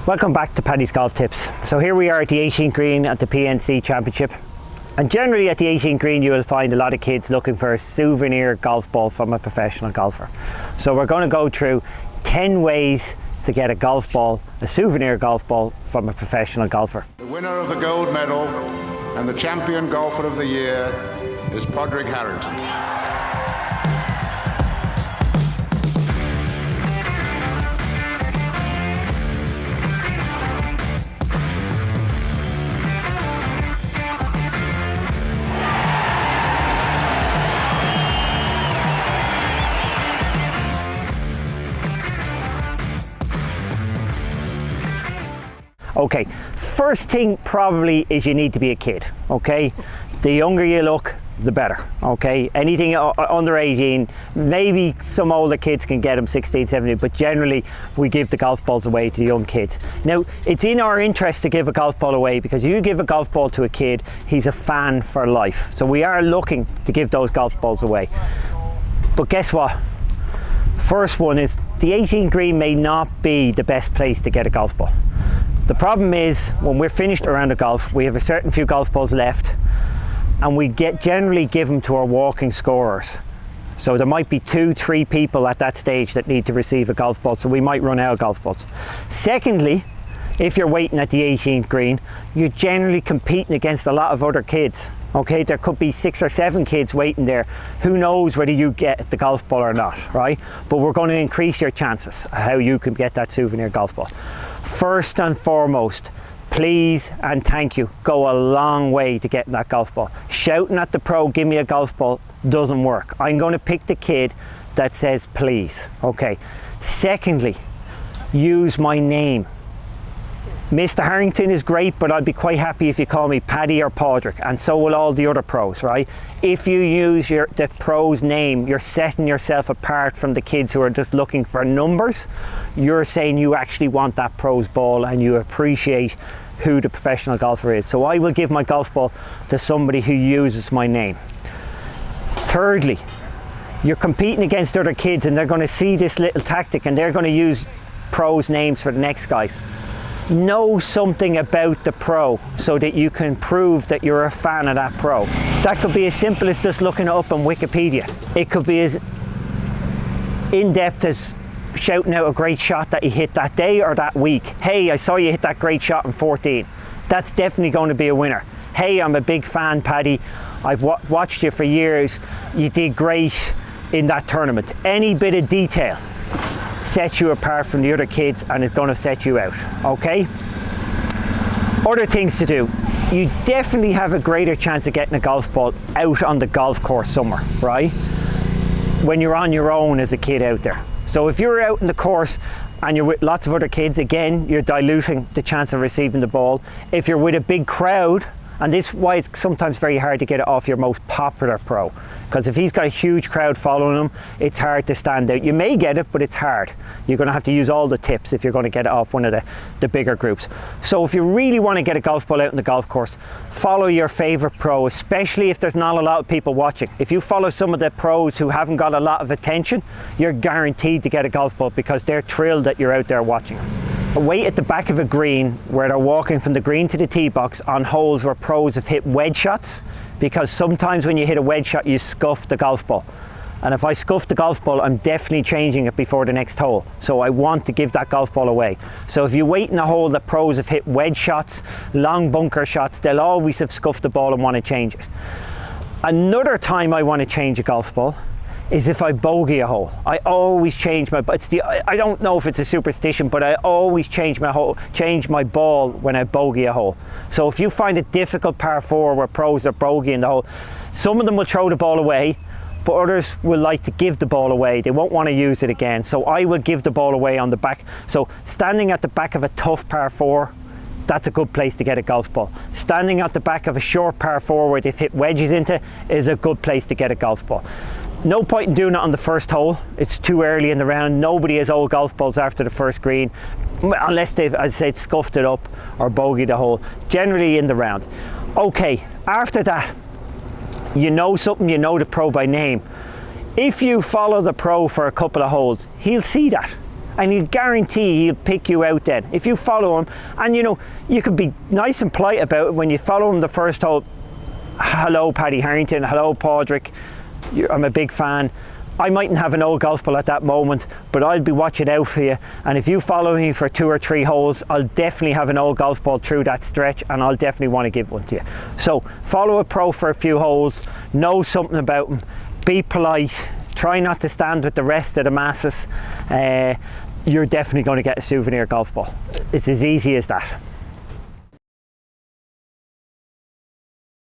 Welcome back to Paddy's Golf Tips. So here we are at the 18th green at the PNC Championship. And generally at the 18th green you will find a lot of kids looking for a souvenir golf ball from a professional golfer. So we're going to go through 10 ways to get a golf ball, a souvenir golf ball from a professional golfer. The winner of the gold medal and the champion golfer of the year is Padraig Harrington. Okay, first thing probably is you need to be a kid, okay? The younger you look, the better, okay? Anything under 18, maybe some older kids can get them 16, 17, but generally we give the golf balls away to the young kids. Now, it's in our interest to give a golf ball away because if you give a golf ball to a kid, he's a fan for life. So we are looking to give those golf balls away. But guess what? First one is the 18th green may not be the best place to get a golf ball. The problem is when we're finished around the golf, we have a certain few golf balls left and we generally give them to our walking scorers. So there might be 2-3 people at that stage that need to receive a golf ball, so we might run out of golf balls. Secondly, if you're waiting at the 18th green, you're generally competing against a lot of other kids. Okay, there could be 6 or 7 kids waiting there. Who knows whether you get the golf ball or not, right? But we're going to increase your chances of how you can get that souvenir golf ball. First and foremost, please and thank you go a long way to getting that golf ball. Shouting at the pro, give me a golf ball, doesn't work. I'm going to pick the kid that says please, okay? Secondly, use my name. Mr. Harrington is great, but I'd be quite happy if you call me Paddy or Padraig, and so will all the other pros, right? If you use the pro's name, you're setting yourself apart from the kids who are just looking for numbers. You're saying you actually want that pro's ball and you appreciate who the professional golfer is. So I will give my golf ball to somebody who uses my name. Thirdly, you're competing against other kids and they're going to see this little tactic and they're going to use pros' names for the next guys. Know something about the pro so that you can prove that you're a fan of that pro. That could be as simple as just looking it up on Wikipedia. It could be as in-depth as shouting out a great shot that you hit that day or that week. Hey, I saw you hit that great shot in 14. That's definitely going to be a winner. Hey, I'm a big fan, Paddy. I've watched you for years. You did great in that tournament. Any bit of detail sets you apart from the other kids and it's going to set you out, okay? Other things to do. You definitely have a greater chance of getting a golf ball out on the golf course somewhere, right? When you're on your own as a kid out there. So if you're out in the course and you're with lots of other kids, again, you're diluting the chance of receiving the ball. If you're with a big crowd, and this is why it's sometimes very hard to get it off your most popular pro, because if he's got a huge crowd following him, it's hard to stand out. You may get it, but it's hard. You're going to have to use all the tips if you're going to get it off one of the bigger groups. So if you really want to get a golf ball out in the golf course, follow your favorite pro, especially if there's not a lot of people watching. If you follow some of the pros who haven't got a lot of attention, you're guaranteed to get a golf ball because they're thrilled that you're out there watching them. Wait at the back of a green where they're walking from the green to the tee box on holes where pros have hit wedge shots, because sometimes when you hit a wedge shot you scuff the golf ball, and if I scuff the golf ball I'm definitely changing it before the next hole, so I want to give that golf ball away. So if you wait in a hole that pros have hit wedge shots, long bunker shots, they'll always have scuffed the ball and want to change it. Another time I want to change a golf ball is if I bogey a hole. I always change my, I don't know if it's a superstition, but I always change my ball when I bogey a hole. So if you find a difficult par 4 where pros are bogeying the hole, some of them will throw the ball away, but others will like to give the ball away. They won't want to use it again. So I will give the ball away on the back. So standing at the back of a tough par 4, that's a good place to get a golf ball. Standing at the back of a short par 4 where they've hit wedges into is a good place to get a golf ball. No point in doing it on the first hole. It's too early in the round. Nobody has old golf balls after the first green, unless they've, as I said, scuffed it up or bogeyed the hole. Generally in the round. Okay, after that, you know something, you know the pro by name. If you follow the pro for a couple of holes, he'll see that. and he'll guarantee he'll pick you out then. If you follow him, and you know, you could be nice and polite about it when you follow him the first hole. Hello Padraig Harrington, hello Padraig, I'm a big fan. I mightn't have an old golf ball at that moment, but I'll be watching out for you, and if you follow me for 2 or 3 holes, I'll definitely have an old golf ball through that stretch, and I'll definitely want to give one to you. So follow a pro for a few holes, know something about him, be polite, try not to stand with the rest of the masses. You're definitely going to get a Souvenir golf ball. It's as easy as that.